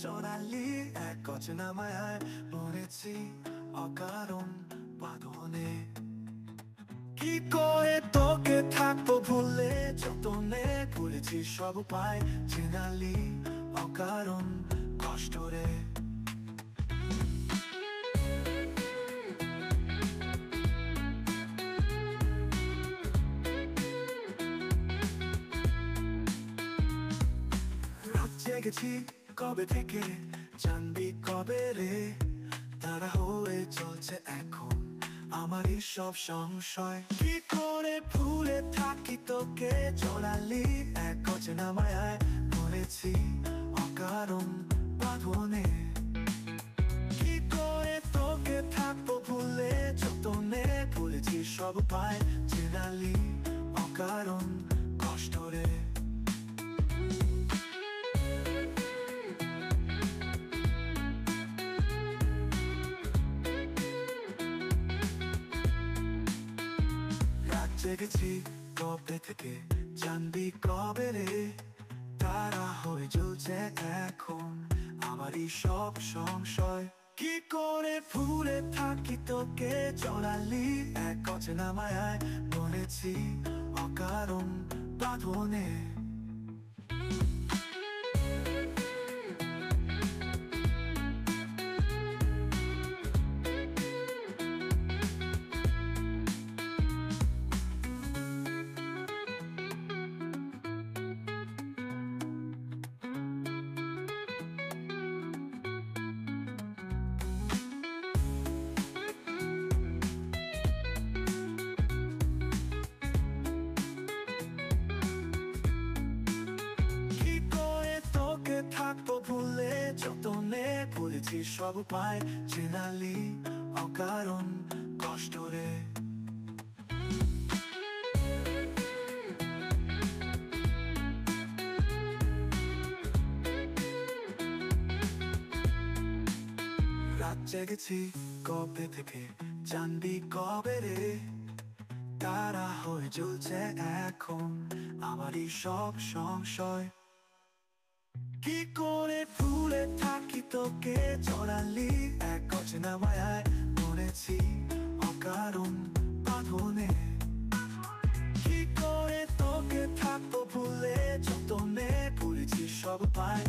জড়ালি এক অচেনা মায়ায় মরেছি অকারণ বাঁধনে। কি করে তোকে থাকবো ভুলে, যতনে ভুলেছি সব উপায়, চেনালি অকারণ কষ্ট রে। রাত জেগেছি কবে থেকে, জানবি কবে রে, তারা হয়ে চলছে এখন আমারই সব সংশয়। কি করে ভুলে থাকি তোকে, জড়ালি এক অচেনা মায়ায় মরেছি অকারণ বাঁধনে। কি করে তোকে থাকবো ভুলে, যতনে ভুলেছি সব উপায়, চেনালি অকারণ কষ্ট রে। জেগেছি কবে থেকে, জানবি কবে রে, তারা হয়ে জ্বলছে এখন আমারই সব সংশয়। কি করে ভুলে থাকি তোকে, জড়ালি এক অচেনা মায়ায় মরেছি অকারণ বাঁধনে। থাকবো ভুলে, যতনে ভুলেছি সব উপায়, চেনালি অকারণ কষ্ট রে। রাত জেগেছি কবে থেকে, জানবি কবে রে, তারা হয়ে জ্বলছে এখন আমারই সব সংশয়। কি করে ভুলে থাকি তোকে, জড়ালি এক অচেনা মায়ায় মরেছি অকারণ বাঁধনে। কি করে তোকে থাকবো ভুলে, যতনে ভুলেছি সব উপায়,